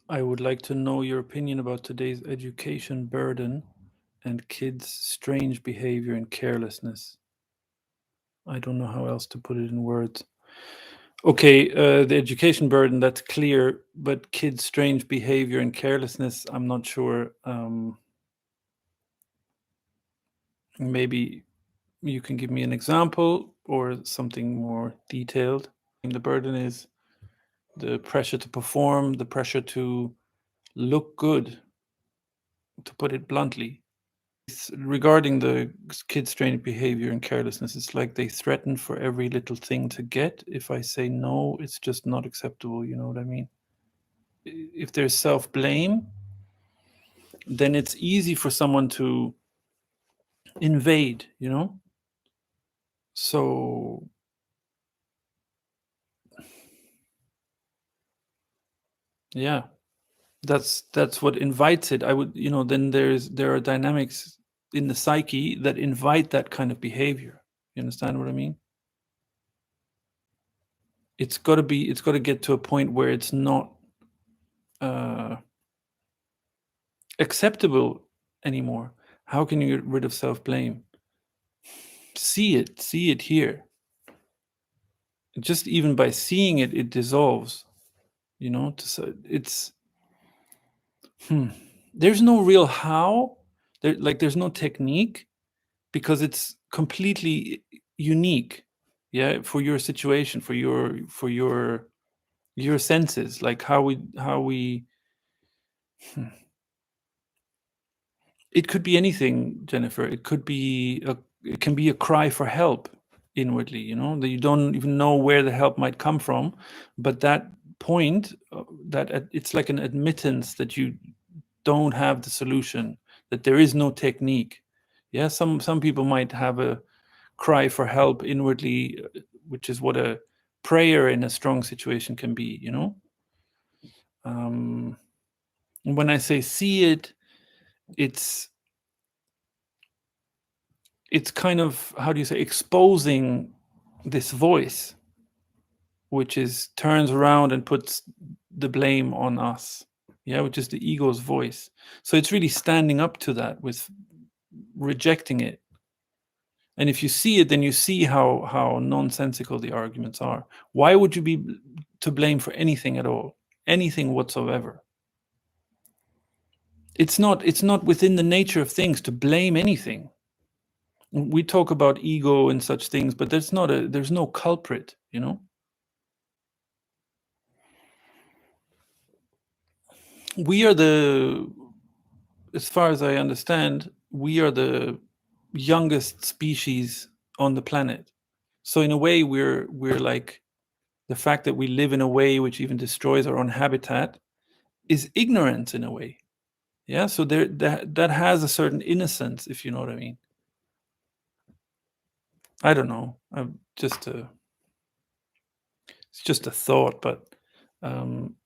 I would like to know your opinion about today's education burden and kids' strange behavior and carelessness. I don't know how else to put it in words. Okay, the education burden, that's clear, but kids' strange behavior and carelessness, I'm not sure. Maybe you can give me an example or something more detailed. The burden is the pressure to perform, the pressure to look good, to put it bluntly. Regarding the kids' strange behavior and carelessness, it's like they threaten for every little thing to get. If I say no, it's just not acceptable. You know what I mean? If there's self blame, then it's easy for someone to invade, you know? So, yeah, that's what invites it. I would, then there are dynamics in the psyche that invite that kind of behavior. You understand what I mean? It's got to get to a point where it's not uh acceptable anymore. How can you get rid of self-blame? See it here. Just even by seeing it, it dissolves. It's there's no real how. There's no technique because it's completely unique. Yeah, for your situation, for your senses, like how we. It could be anything, Jennifer. It can be a cry for help inwardly, that you don't even know where the help might come from, but that point, it's like an admittance that you don't have the solution, that there is no technique. Yeah, some people might have a cry for help inwardly, which is what a prayer in a strong situation can be. Um, when I say see it, it's kind of, how do you say, exposing this voice, which is turns around and puts the blame on us. Yeah, which is the ego's voice. So it's really standing up to that with rejecting it. And if you see it, then you see how nonsensical the arguments are. Why would you be to blame for anything at all? Anything whatsoever? It's not within the nature of things to blame anything. We talk about ego and such things, but there's no culprit, we are as far as I understand, we are the youngest species on the planet. So in a way, we're like, the fact that we live in a way which even destroys our own habitat is ignorance in a way. Yeah, so that has a certain innocence, if you know what I mean. I don't know. It's just a thought, but um,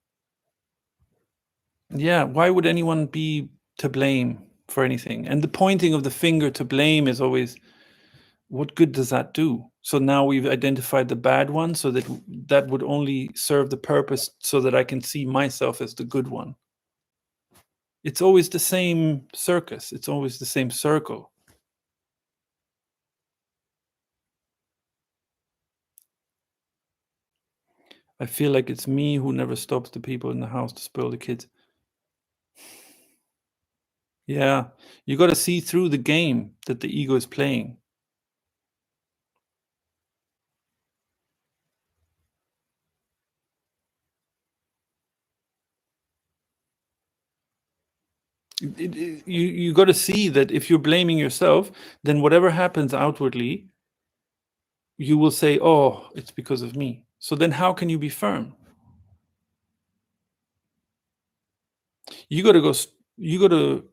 yeah, why would anyone be to blame for anything? And the pointing of the finger to blame is always, what good does that do? So now we've identified the bad one, so that would only serve the purpose so that I can see myself as the good one. It's always the same circus. It's always the same circle. I feel like it's me who never stops the people in the house to spoil the kids. Yeah, you got to see through the game that the ego is playing. You got to see that if you're blaming yourself, then whatever happens outwardly, you will say, "Oh, it's because of me." So then, how can you be firm? You got to go. You got to.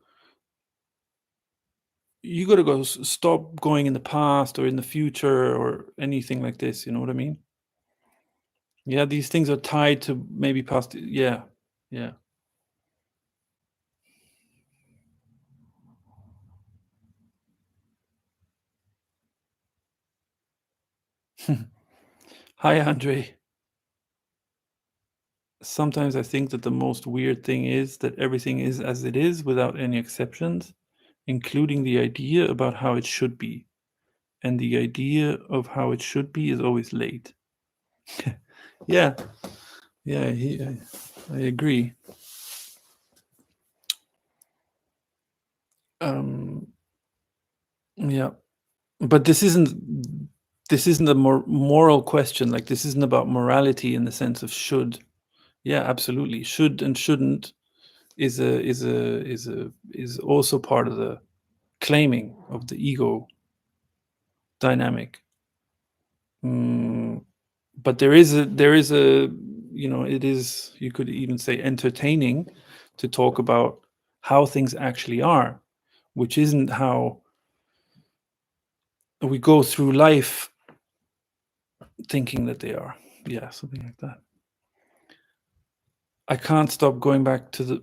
You got to go. Stop going in the past or in the future or anything like this. You know what I mean? Yeah, these things are tied to maybe past. Yeah, yeah. Hi, Andre. Sometimes I think that the most weird thing is that everything is as it is without any exceptions, including the idea about how it should be. And the idea of how it should be is always late. Yeah, yeah, I agree. Um, yeah, but this isn't a moral question. Like this isn't about morality in the sense of should. Yeah, absolutely. Should and shouldn't is also part of the claiming of the ego dynamic. Mm, but there is a it is, you could even say, entertaining to talk about how things actually are, which isn't how we go through life thinking that they are. Yeah, something like that. I can't stop going back in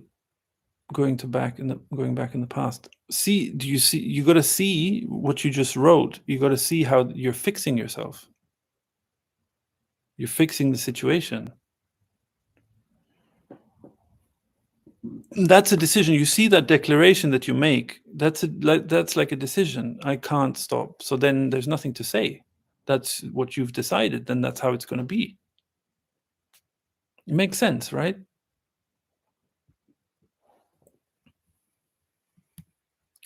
the past. See, do you see? You got to see what you just wrote. You got to see how you're fixing yourself. You're fixing the situation. That's a decision. You see that declaration that you make. That's like a decision. I can't stop. So then there's nothing to say. That's what you've decided. Then that's how it's going to be. It makes sense, right?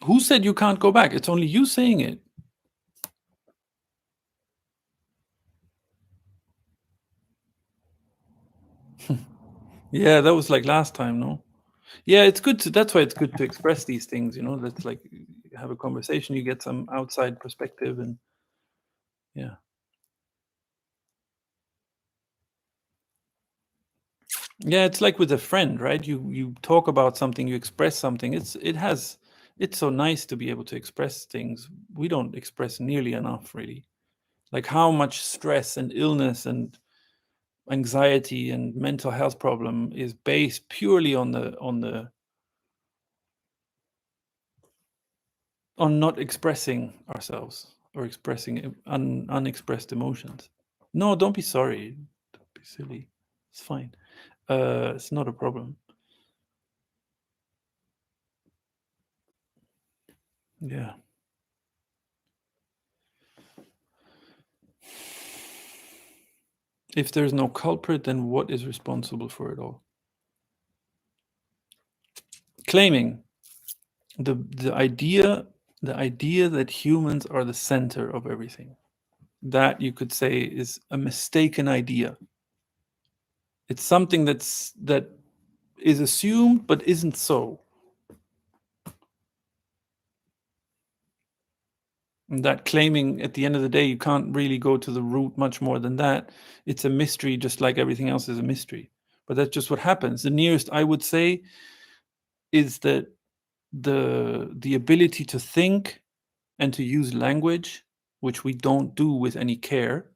Who said you can't go back? It's only you saying it. Yeah, that was like last time, no? Yeah, it's good to. That's why it's good to express these things. That's like have a conversation. You get some outside perspective, and yeah, yeah. It's like with a friend, right? You talk about something, you express something. It's so nice to be able to express things. We don't express nearly enough, really. Like how much stress and illness and anxiety and mental health problem is based purely on not expressing ourselves or expressing unexpressed emotions. No, don't be sorry. Don't be silly. It's fine. It's not a problem. Yeah. If there's no culprit, then what is responsible for it all? Claiming the idea that humans are the center of everything. That you could say is a mistaken idea. It's something that is assumed but isn't so. And that claiming, at the end of the day, you can't really go to the root much more than that. It's a mystery, just like everything else is a mystery. But that's just what happens. The nearest I would say is that the ability to think and to use language, which we don't do with any care,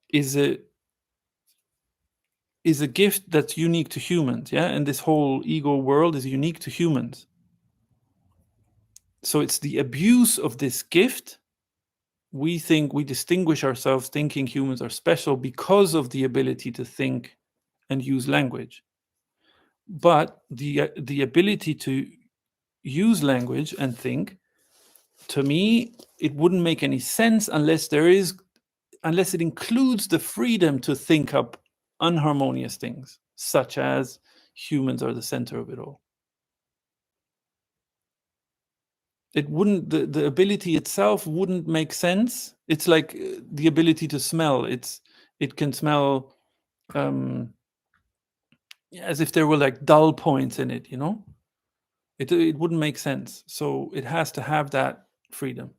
is a gift that's unique to humans. Yeah, and this whole ego world is unique to humans. So it's the abuse of this gift. We think we distinguish ourselves thinking humans are special because of the ability to think and use language. But the ability to use language and think, to me, it wouldn't make any sense unless it includes the freedom to think up unharmonious things, such as humans are the center of it all. It wouldn't, the ability itself wouldn't make sense. It's like the ability to smell. It can smell as if there were like dull points in it. It wouldn't make sense. So it has to have that freedom.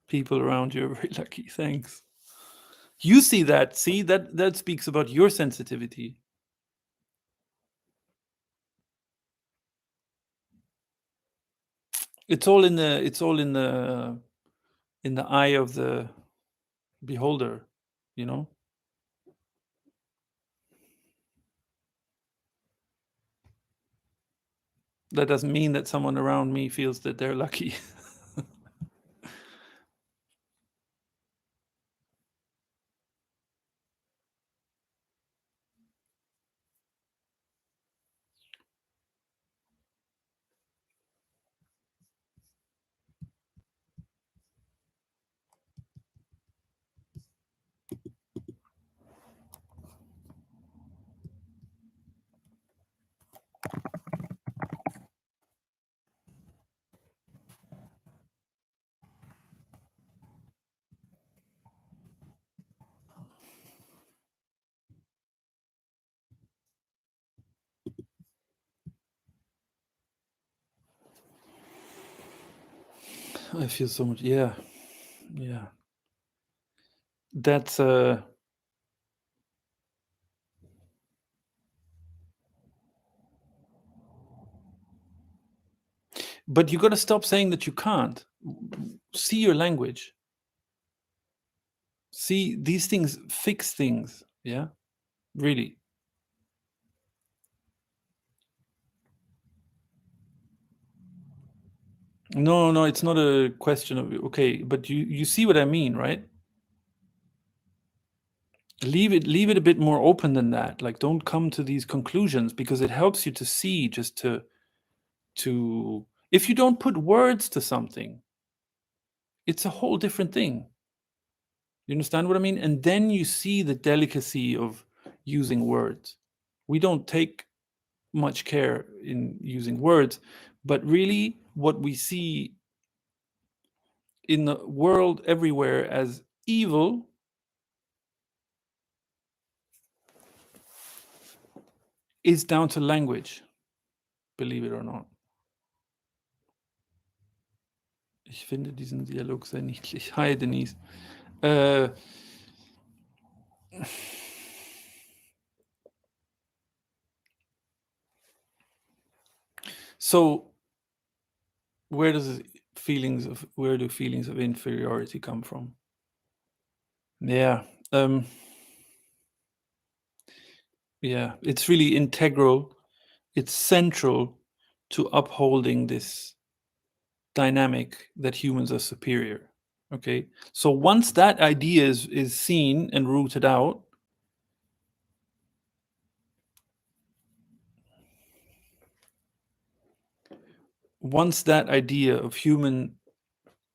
People around you are very lucky. Thanks. You see that? See that speaks about your sensitivity. It's all in the eye of the beholder. You know. That doesn't mean that someone around me feels that they're lucky. I feel so much. Yeah, yeah. That's but you got to stop saying that you can't. See your language. See, these things fix things. Yeah, really. No, no, it's not a question of okay, but you see what I mean, right? Leave it a bit more open than that. Like, don't come to these conclusions because it helps you to see, just to if you don't put words to something, it's a whole different thing. You understand what I mean? And then you see the delicacy of using words. We don't take much care in using words, but really what we see in the world everywhere as evil is down to language, believe it or not. Ich finde diesen Dialog sehr niedlich. Hi, Denise. Äh, so where do feelings of inferiority come from? Yeah. Yeah, it's really integral. It's central to upholding this dynamic that humans are superior. Okay. So once that idea is seen and rooted out, once that idea of human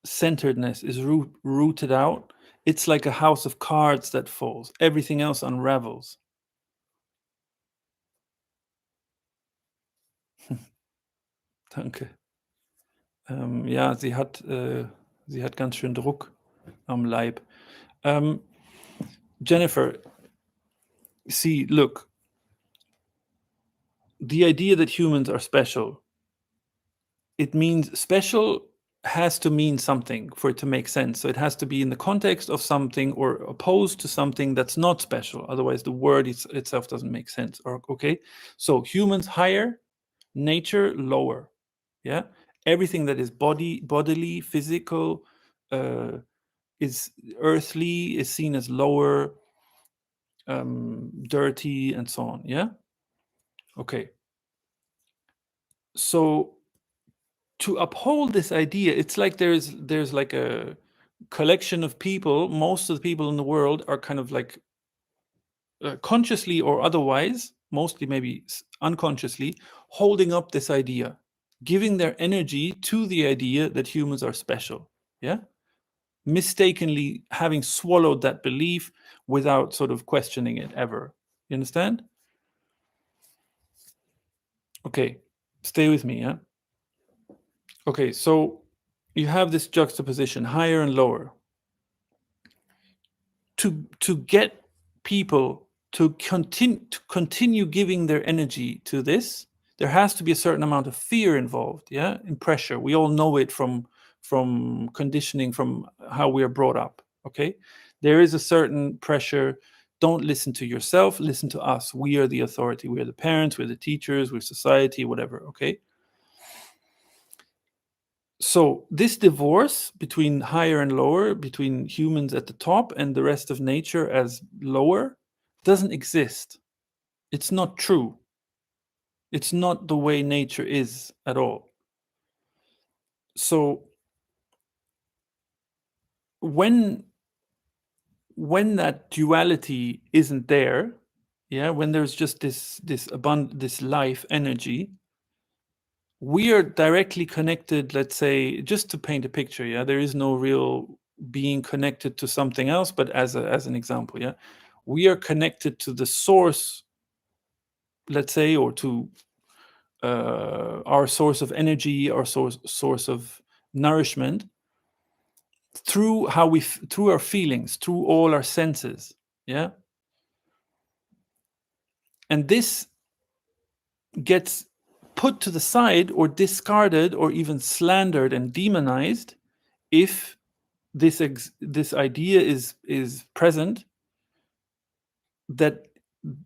centeredness is rooted out, it's like a house of cards that falls. Everything else unravels. Danke. Ja, sie hat ganz schön Druck am Leib. Jennifer, see, look, the idea that humans are special, it means special has to mean something for it to make sense. So it has to be in the context of something or opposed to something that's not special. Otherwise, the word itself doesn't make sense. Or okay, so humans higher, nature lower. Yeah, everything that is bodily, physical, is earthly is seen as lower, dirty, and so on. Yeah. Okay. So to uphold this idea, it's like there's like a collection of people. Most of the people in the world are kind of like consciously or otherwise, mostly maybe unconsciously, holding up this idea, giving their energy to the idea that humans are special. Yeah, mistakenly having swallowed that belief without sort of questioning it ever. You understand? Okay, stay with me. Yeah. Okay, so you have this juxtaposition, higher and lower. To get people to continue giving their energy to this, there has to be a certain amount of fear involved, yeah, and pressure. We all know it from conditioning, from how we are brought up. Okay, there is a certain pressure. Don't listen to yourself, listen to us. We are the authority. We are the parents, we're the teachers, we're society, whatever. Okay. So this divorce between higher and lower, between humans at the top and the rest of nature as lower, doesn't exist. It's not true. It's not the way nature is at all. So when that duality isn't there, yeah, when there's just this life energy, we are directly connected. Let's say, just to paint a picture, yeah, there is no real being connected to something else, but as an example, yeah, we are connected to the source, let's say, or to our source of energy, our source of nourishment, through through our feelings, through all our senses. Yeah, and this gets put to the side or discarded or even slandered and demonized if this idea is present, that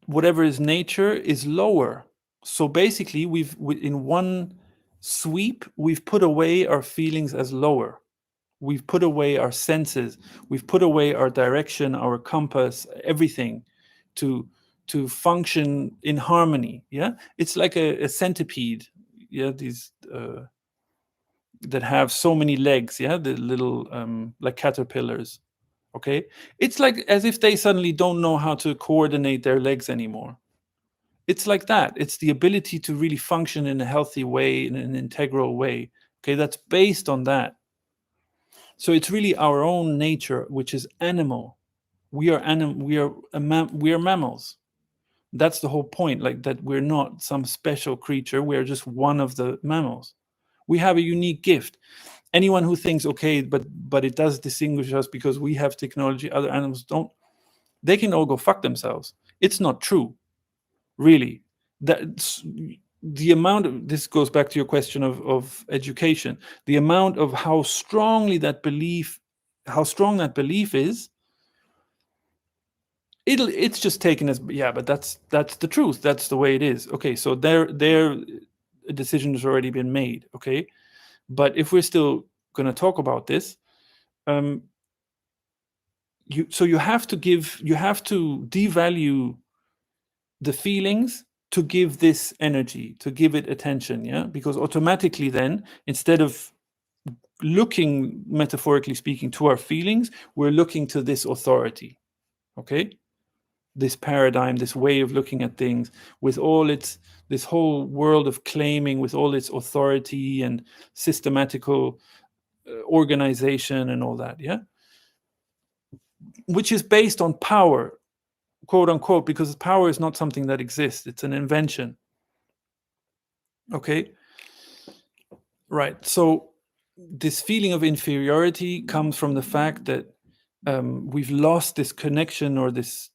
whatever is nature is lower. So basically, in one sweep, we've put away our feelings as lower. We've put away our senses. We've put away our direction, our compass, everything, to function in harmony. Yeah, it's like a centipede. Yeah, these that have so many legs. Yeah, the little like caterpillars. Okay, it's like as if they suddenly don't know how to coordinate their legs anymore. It's like that. It's the ability to really function in a healthy way, in an integral way. Okay, that's based on that. So it's really our own nature, which is animal. We are we are mammals. That's the whole point. Like that, we're not some special creature. We're just one of the mammals. We have a unique gift. Anyone who thinks, okay, but it does distinguish us because we have technology, other animals don't, they can all go fuck themselves. It's not true, really. That's the amount of, this goes back to your question of education, the amount of how strong that belief is, it's just taken as, yeah, but that's the truth, that's the way it is. Okay, so their decision has already been made. Okay, but if we're still going to talk about this, you have to devalue the feelings to give this energy, to give it attention. Yeah, because automatically then, instead of looking, metaphorically speaking, to our feelings, we're looking to this authority. Okay, this paradigm, this way of looking at things, with all its, this whole world of claiming, with all its authority and systematical organization and all that. Yeah, which is based on power, quote unquote, because power is not something that exists, it's an invention. Okay, right. So this feeling of inferiority comes from the fact that we've lost this connection, or this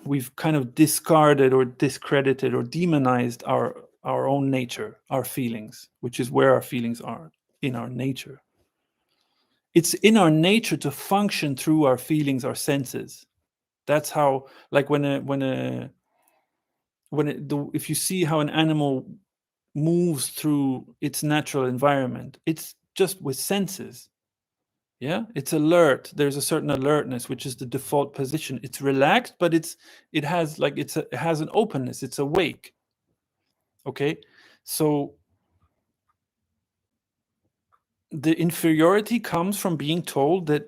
we've kind of discarded or discredited or demonized our own nature, our feelings, which is where our feelings are, in our nature. It's in our nature to function through our feelings, our senses. That's how, like if you see how an animal moves through its natural environment, it's just with senses. Yeah, it's alert. There's a certain alertness, which is the default position. It's relaxed, but it has like it has an openness. It's awake. Okay, so the inferiority comes from being told that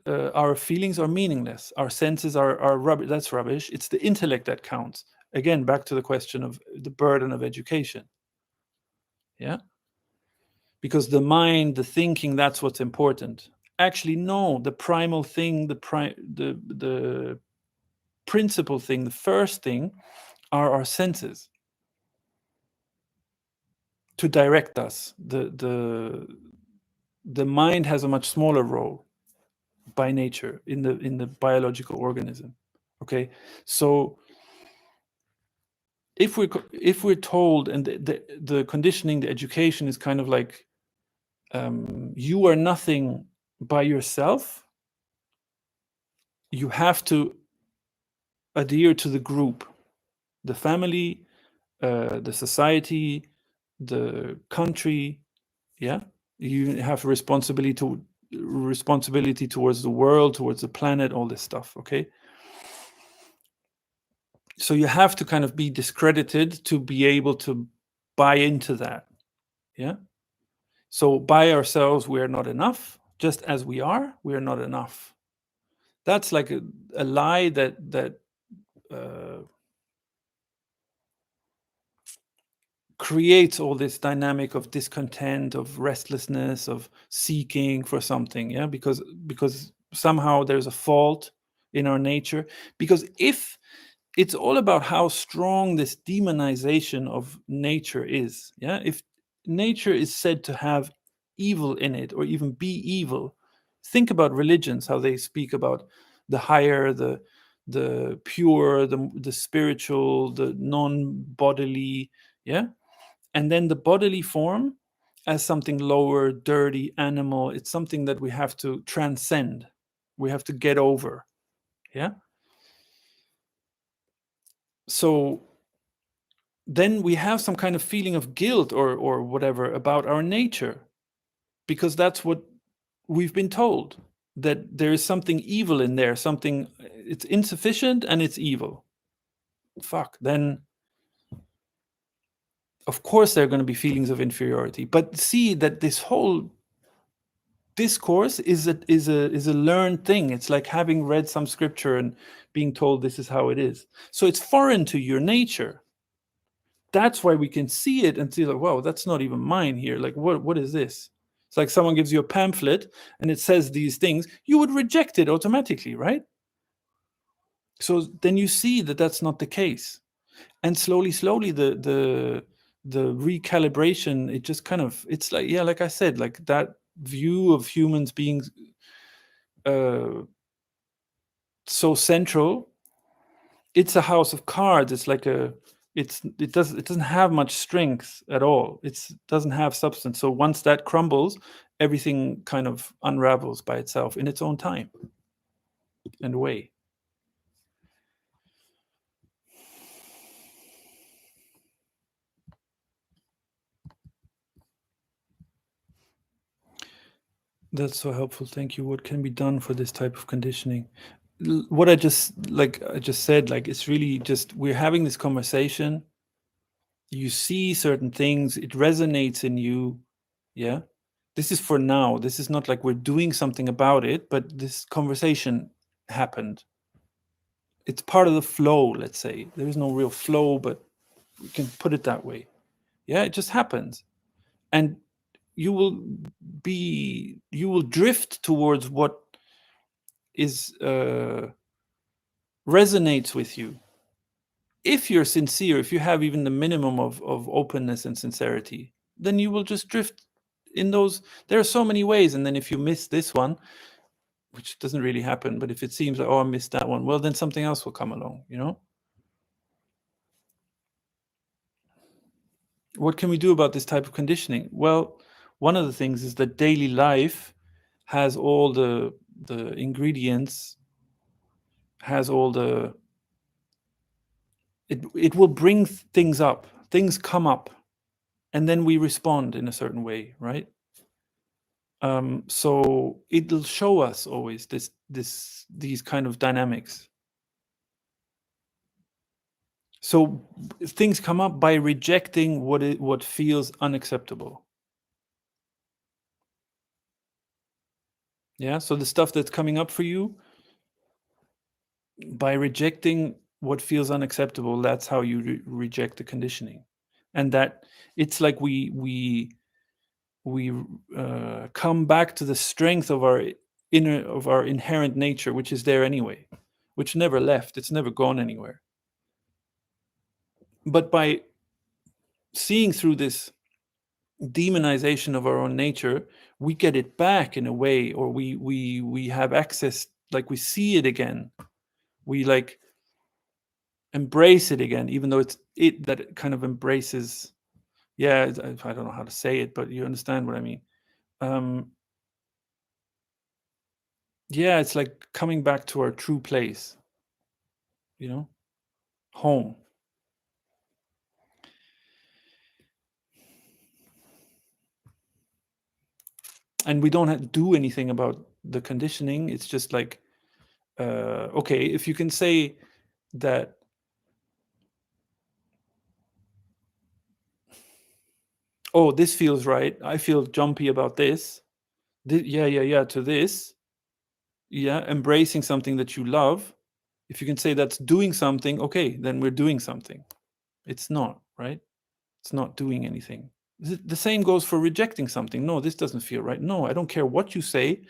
our feelings are meaningless, our senses are rubbish. That's rubbish. It's the intellect that counts. Again, back to the question of the burden of education. Yeah, because the mind, the thinking, that's what's important. Actually, no. The primal thing, the principal thing, the first thing, are our senses to direct us. The mind has a much smaller role by nature in the biological organism. Okay, so if we're told, and the conditioning, the education is kind of like, you are nothing by yourself, you have to adhere to the group, the family, the society, the country. Yeah, you have responsibility towards the world, towards the planet, all this stuff. Okay, so you have to kind of be discredited to be able to buy into that. Yeah, so by ourselves we are not enough. Just as we are not enough. That's like a lie that creates all this dynamic of discontent, of restlessness, of seeking for something. Yeah, because somehow there's a fault in our nature. Because if it's all about how strong this demonization of nature is. Yeah, if nature is said to have evil in it, or even be evil, think about religions, how they speak about the higher, the pure, the spiritual, the non-bodily. Yeah, and then the bodily form as something lower, dirty, animal. It's something that we have to transcend. We have to get over. Yeah. So then we have some kind of feeling of guilt or whatever about our nature, because that's what we've been told, that there is something evil in there, something, it's insufficient and it's evil. Fuck, then of course there are going to be feelings of inferiority. But see that this whole discourse is a learned thing. It's like having read some scripture and being told this is how it is. So it's foreign to your nature. That's why we can see it and see like, wow, that's not even mine here. Like, what is this? It's like someone gives you a pamphlet and it says these things, you would reject it automatically, right? So then you see that that's not the case. And slowly the recalibration, it just kind of, it's like, yeah, like I said, like that view of humans being so central, it's a house of cards. It's like it doesn't have much strength at all. It doesn't have substance. So once that crumbles, everything kind of unravels by itself in its own time and way. That's so helpful. Thank you. What can be done for this type of conditioning? What I just said, like, it's really just, we're having this conversation. You see certain things, it resonates in you. Yeah. This is for now. This is not like we're doing something about it, but this conversation happened. It's part of the flow, let's say. There is no real flow, but we can put it that way. Yeah, it just happens. And you will drift towards what is resonates with you. If you're sincere, if you have even the minimum of openness and sincerity, then you will just drift in those. There are so many ways. And then if you miss this one, which doesn't really happen, but if it seems like, oh, I missed that one, well, then something else will come along, you know? What can we do about this type of conditioning? Well, one of the things is that daily life has all the ingredients, has all the, it will bring things up, things come up, and then we respond in a certain way, right? So it'll show us always these kind of dynamics. So things come up by rejecting what feels unacceptable. Yeah. So the stuff that's coming up for you, by rejecting what feels unacceptable, that's how you reject the conditioning. And that it's like we come back to the strength of our inherent nature, which is there anyway, which never left. It's never gone anywhere. But by seeing through this demonization of our own nature, we get it back in a way, or we have access, like we see it again. We like embrace it again, even though it's it that it kind of embraces. Yeah, I don't know how to say it, but you understand what I mean. Um, yeah, it's like coming back to our true place, you know, home. And we don't have to do anything about the conditioning. It's just like, okay, if you can say that, oh, this feels right. I feel jumpy about this. Yeah, to this. Yeah, embracing something that you love. If you can say that's doing something, okay, then we're doing something. It's not, right? It's not doing anything. The same goes for rejecting something. No, this doesn't feel right. No, I don't care what you say.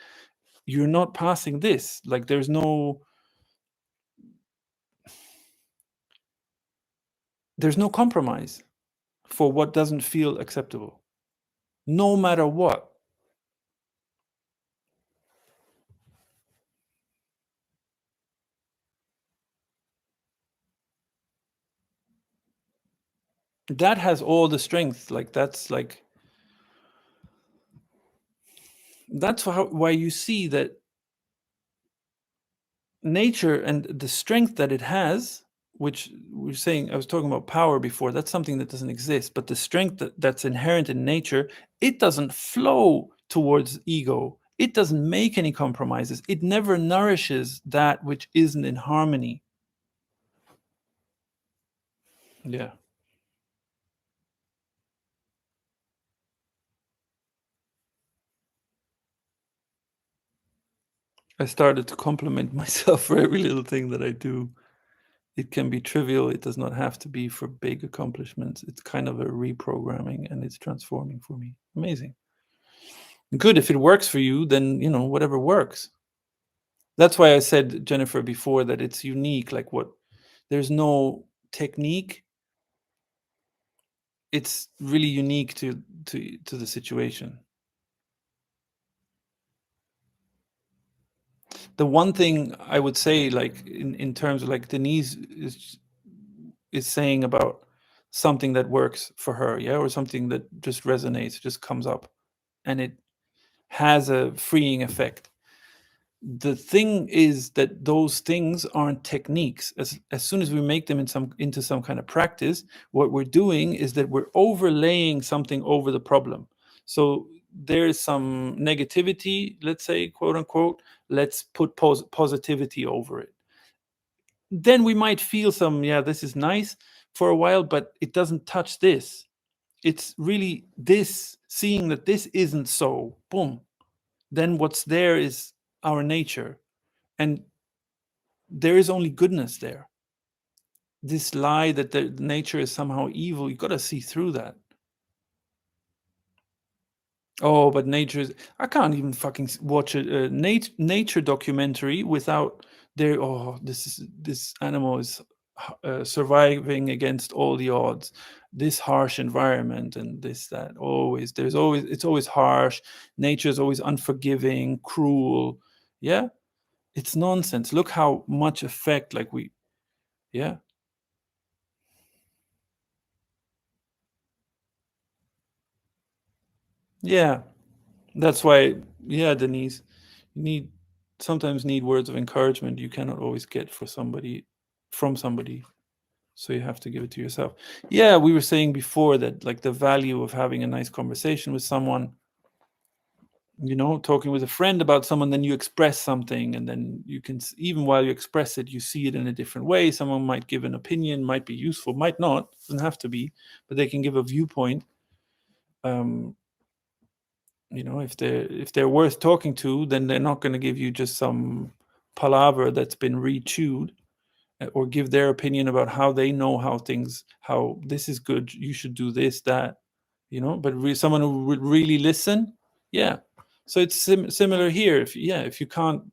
You're not passing this. Like there's no compromise for what doesn't feel acceptable, no matter what. That has all the strength. Like that's like, That's why you see that nature and the strength that it has, which we're saying, I was talking about power before, that's something that doesn't exist, but the strength that's inherent in nature, it doesn't flow towards ego. It doesn't make any compromises. It never nourishes that which isn't in harmony. Yeah. I started to compliment myself for every little thing that I do. It can be trivial. It does not have to be for big accomplishments. It's kind of a reprogramming and it's transforming for me. Amazing. Good. If it works for you, then, whatever works. That's why I said, Jennifer, before that it's unique. Like there's no technique. It's really unique to the situation. The one thing I would say, like in terms of like Denise is saying about something that works for her, yeah, or something that just resonates, just comes up, and it has a freeing effect. The thing is that those things aren't techniques. As soon as we make them into some kind of practice, what we're doing is that we're overlaying something over the problem. So there's some negativity, let's say, quote unquote, let's put positivity over it. Then we might feel some, yeah, this is nice for a while, but it doesn't touch this. It's really this, seeing that this isn't so, boom. Then what's there is our nature. And there is only goodness there. This lie that the nature is somehow evil, you got to see through that. Oh, but nature is. I can't even fucking watch a nature documentary without there. Oh, this animal is surviving against all the odds. This harsh environment and this that. It's always harsh. Nature is always unforgiving, cruel. Yeah, it's nonsense. Look how much effect like we. Yeah. Yeah, that's why, yeah, Denise, you sometimes need words of encouragement you cannot always get from somebody. So you have to give it to yourself. Yeah, we were saying before that like the value of having a nice conversation with someone, talking with a friend about someone, then you express something, and then you can, even while you express it, you see it in a different way. Someone might give an opinion, might be useful, might not, doesn't have to be, but they can give a viewpoint. Um, if they're worth talking to, then they're not going to give you just some palaver that's been re-chewed, or give their opinion about how they know how this is good, you should do this, that, but someone who would really listen. Yeah. So it's similar here. If you can't,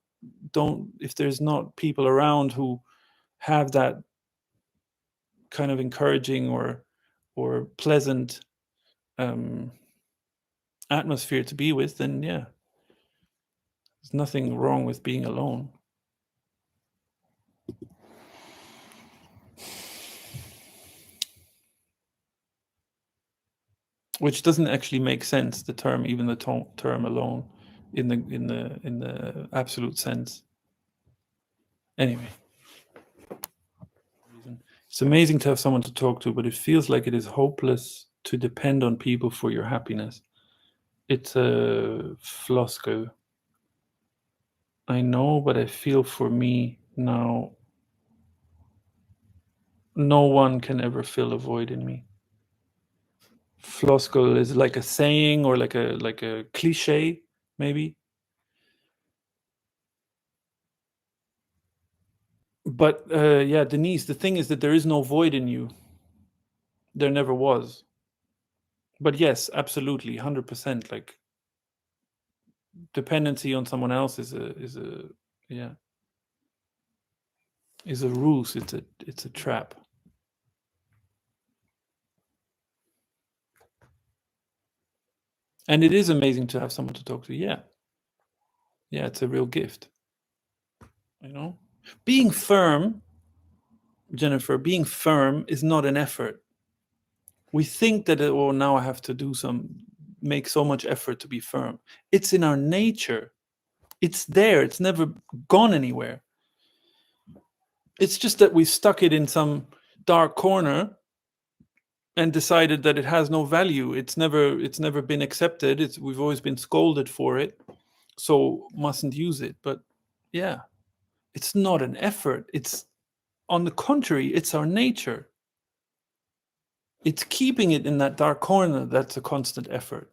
don't, if there's not people around who have that kind of encouraging or pleasant um atmosphere to be with, then yeah, there's nothing wrong with being alone. Which doesn't actually make sense, the term, even the term alone, in the absolute sense. Anyway, it's amazing to have someone to talk to, but it feels like it is hopeless to depend on people for your happiness. It's a floskel. I know, but I feel for me now, no one can ever fill a void in me. Floskel is like a saying, or like a cliche, maybe. But yeah, Denise, the thing is that there is no void in you. There never was. But yes, absolutely, 100%. Like dependency on someone else is a yeah, is a ruse. It's a trap. And it is amazing to have someone to talk to. Yeah. Yeah, it's a real gift. You know? Being firm, Jennifer, being firm is not an effort. We think that, oh, now I have to do some make so much effort to be firm. It's in our nature. It's there. It's never gone anywhere. It's just that we stuck it in some dark corner and decided that it has no value. It's never been accepted. We've always been scolded for it, so mustn't use it. But yeah, it's not an effort. It's, on the contrary, it's our nature. It's keeping it in that dark corner that's a constant effort.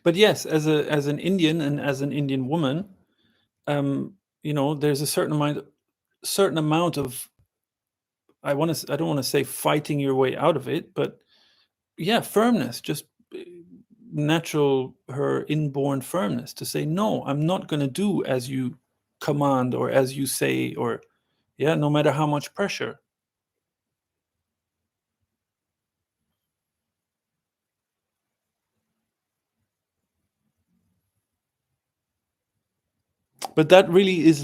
But yes, as an Indian and as an Indian woman, there's a certain amount of, I don't want to say fighting your way out of it, but yeah, firmness, just natural, her inborn firmness to say, no, I'm not going to do as you command or as you say, or yeah, no matter how much pressure. But that really is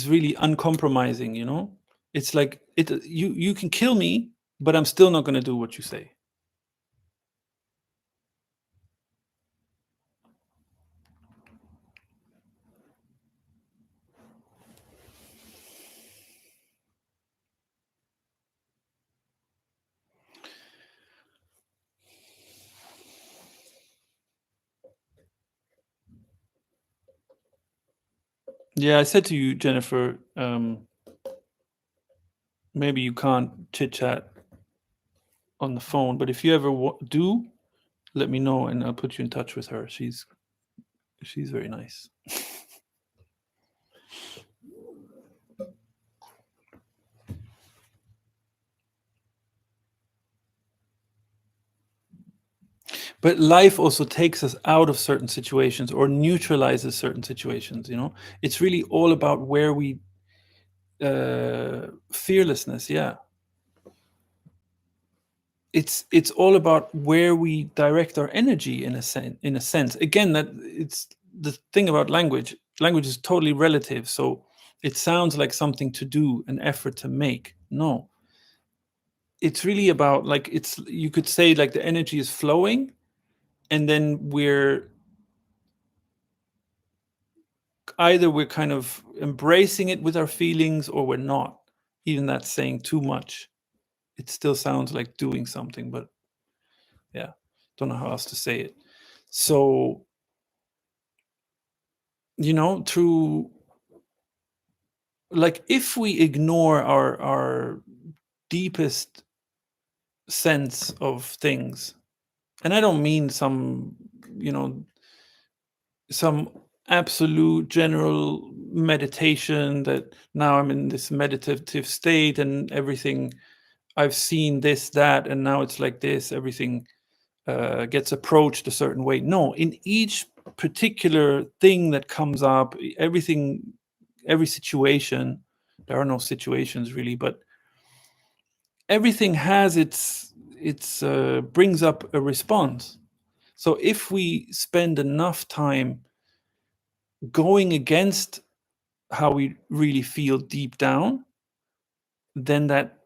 really uncompromising. It's like, you can kill me, but I'm still not going to do what you say. Yeah, I said to you, Jennifer, maybe you can't chit chat on the phone, but if you ever do, let me know and I'll put you in touch with her. She's very nice. But life also takes us out of certain situations or neutralizes certain situations. It's really all about where we fearlessness, yeah. It's all about where we direct our energy, in a sense. Again, that it's the thing about language. Language is totally relative, so it sounds like something to do, an effort to make. No, it's really about, like, you could say, like, the energy is flowing, and then we're kind of embracing it with our feelings, or we're not. Even that's saying too much. It still sounds like doing something, but yeah, don't know how else to say it. So, through, like, if we ignore our deepest sense of things, and I don't mean some absolute general meditation that now I'm in this meditative state and everything, I've seen this, that, and now it's like this, everything gets approached a certain way. No, in each particular thing that comes up, every situation, there are no situations really, but everything has its brings up a response. So if we spend enough time going against how we really feel deep down, then that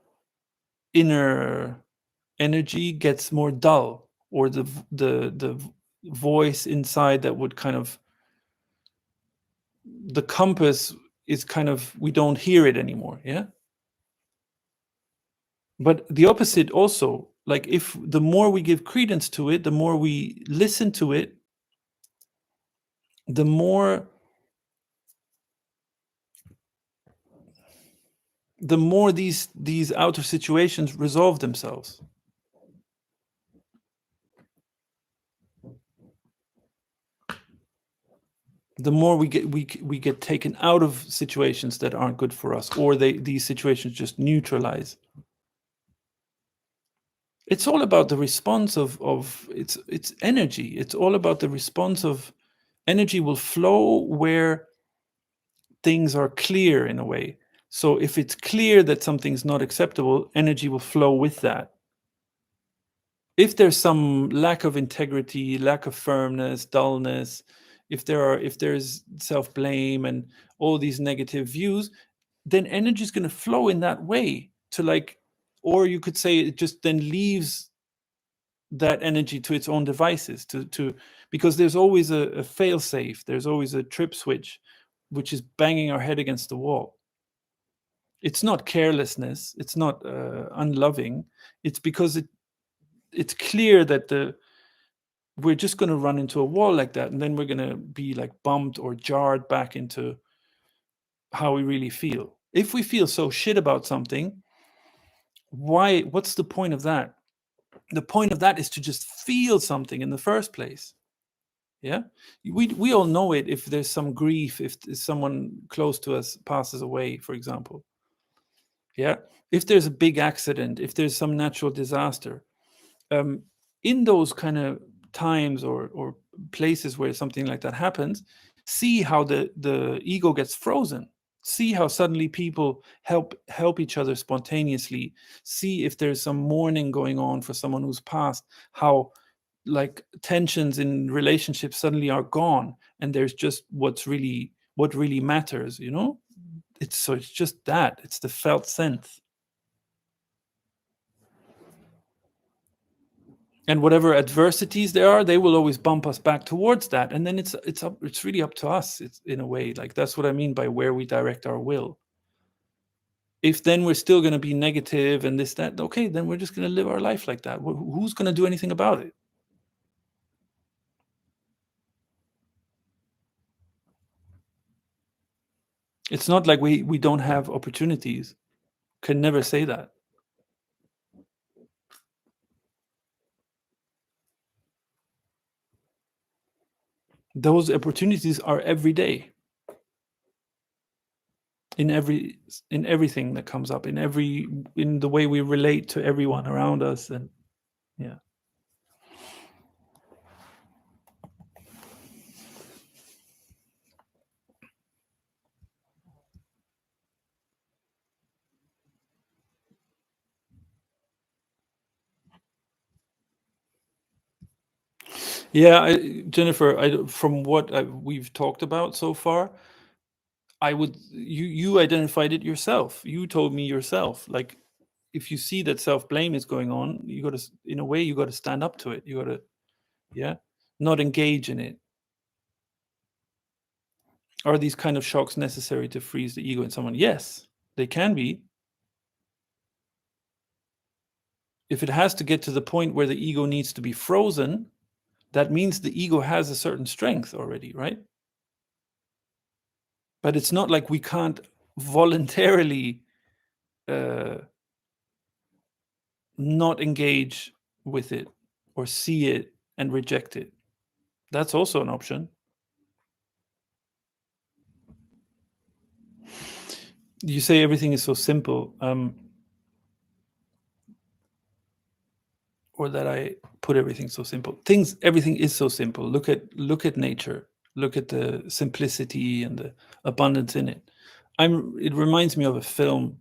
inner energy gets more dull, or the voice inside that would kind of, the compass is kind of, we don't hear it anymore. Yeah. But the opposite also, like, if the more we give credence to it, the more we listen to it, the more these outer situations resolve themselves. The more we get taken out of situations that aren't good for us, or these situations just neutralize. It's all about the response of it's energy. It's all about the response of energy will flow where things are clear, in a way. So if it's clear that something's not acceptable, energy will flow with that. if there's some lack of integrity, lack of firmness, dullness, if there's self-blame and all these negative views, then energy is going to flow in that way to, like, or you could say it just then leaves that energy to its own devices, to because there's always a fail safe, there's always a trip switch, which is banging our head against the wall. It's not carelessness, it's not unloving, it's because it's clear that we're just going to run into a wall like that, and then we're going to be like bumped or jarred back into how we really feel. If we feel so shit about something, what's the point of that? The point of that is to just feel something in the first place. Yeah, we all know it. If there's some grief, if someone close to us passes away, for example, yeah, if there's a big accident, if there's some natural disaster, in those kind of times or places where something like that happens, see how the ego gets frozen. See how suddenly people help each other spontaneously. See if there's some mourning going on for someone who's passed, how like tensions in relationships suddenly are gone, and there's just what really matters, you know. It's just that, it's the felt sense. And whatever adversities there are, they will always bump us back towards that, and then it's really up to us. It's in a way, like, that's what I mean by where we direct our will. If then we're still going to be negative and this that, okay, then we're just going to live our life like that. Who's going to do anything about it? It's not like we don't have opportunities. Can never say that. Those opportunities are every day, in everything that comes up, in the way we relate to everyone around us. And yeah. Yeah, Jennifer, from what we've talked about so far, you identified it yourself. You told me yourself, like, if you see that self-blame is going on, you got to, in a way, you got to stand up to it. You got to, yeah, not engage in it. Are these kind of shocks necessary to freeze the ego in someone? Yes, they can be. If it has to get to the point where the ego needs to be frozen, that means the ego has a certain strength already, right? But it's not like we can't voluntarily not engage with it or see it and reject it. That's also an option. You say everything is so simple, or that I put everything so simple. Everything is so simple. Look at nature. Look at the simplicity and the abundance in it. It reminds me of a film.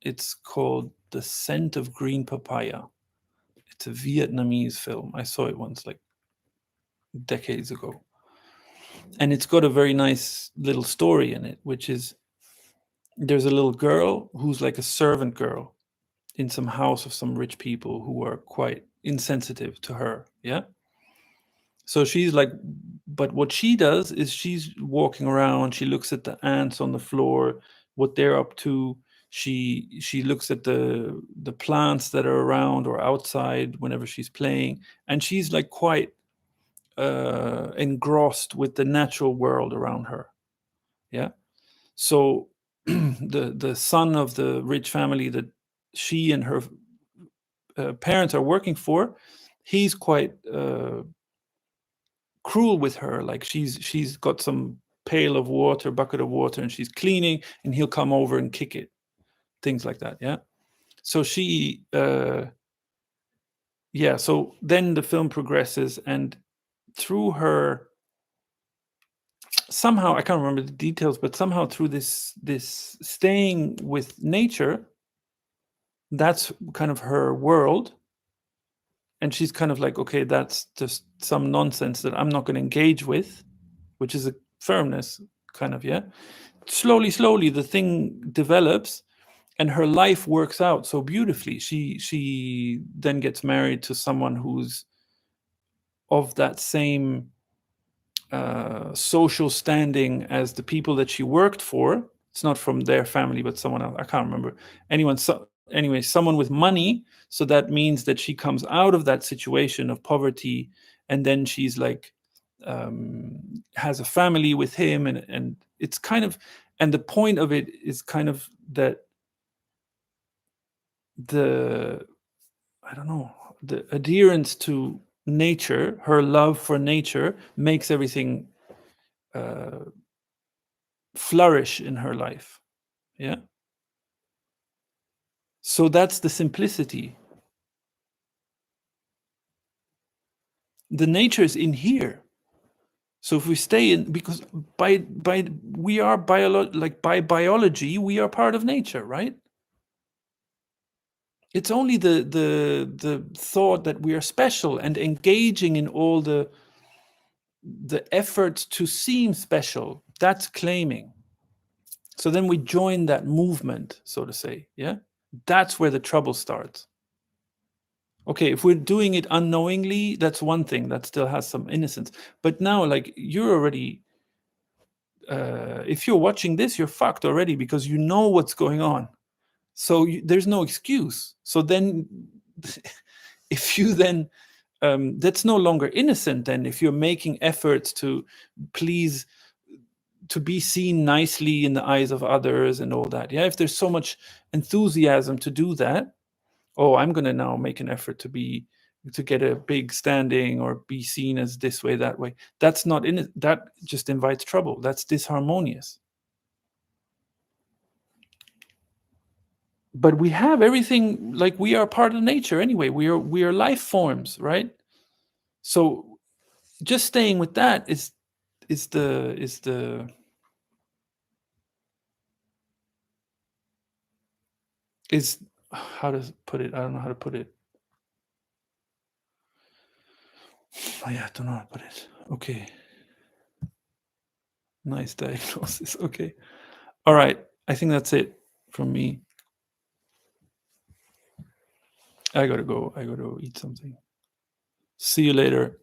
It's called The Scent of Green Papaya. It's a Vietnamese film. I saw it once, like decades ago. And it's got a very nice little story in it, which is, there's a little girl who's like a servant girl in some house of some rich people who are quite insensitive to her. Yeah. So she's like, but what she does is she's walking around, she looks at the ants on the floor, what they're up to. She looks at the plants that are around or outside whenever she's playing, and she's like quite engrossed with the natural world around her. Yeah. So the son of the rich family that she and her parents are working for, he's quite cruel with her. Like, she's got some bucket of water, and she's cleaning, and he'll come over and kick it, things like that. Yeah. So so then the film progresses, and through her, somehow, I can't remember the details, but somehow through this staying with nature, that's kind of her world. and she's kind of like, okay, that's just some nonsense that I'm not going to engage with, which is a firmness kind of, yeah. Slowly the thing develops, and her life works out so beautifully. She then gets married to someone who's of that same social standing as the people that she worked for. It's not from their family, but someone else. I can't remember. Anyway, someone with money. So that means that she comes out of that situation of poverty, and then she's like, has a family with him, and it's kind of, and the point of it is kind of that the, I don't know, the adherence to nature, her love for nature, makes everything flourish in her life. Yeah. So that's the simplicity. The nature is in here. So if we stay in, because by we are by biology, we are part of nature, right? It's only the thought that we are special and engaging in all the efforts to seem special, that's claiming. So then we join that movement, so to say. Yeah. That's where the trouble starts. Okay, if we're doing it unknowingly, that's one thing that still has some innocence. But now, like, you're already, if you're watching this, you're fucked already, because you know what's going on. So there's no excuse. So then, if you then, that's no longer innocent then, if you're making efforts to please, to be seen nicely in the eyes of others and all that. Yeah, if there's so much enthusiasm to do that, oh, I'm going to now make an effort to get a big standing or be seen as this way, that way. That's not in it. That just invites trouble. That's disharmonious. But we have everything, like, we are part of nature anyway. We are life forms, right? So just staying with that is how to put it. I don't know how to put it. Oh yeah, I don't know how to put it. Okay. Nice diagnosis. Okay. All right. I think that's it from me. I gotta go. I gotta eat something. See you later.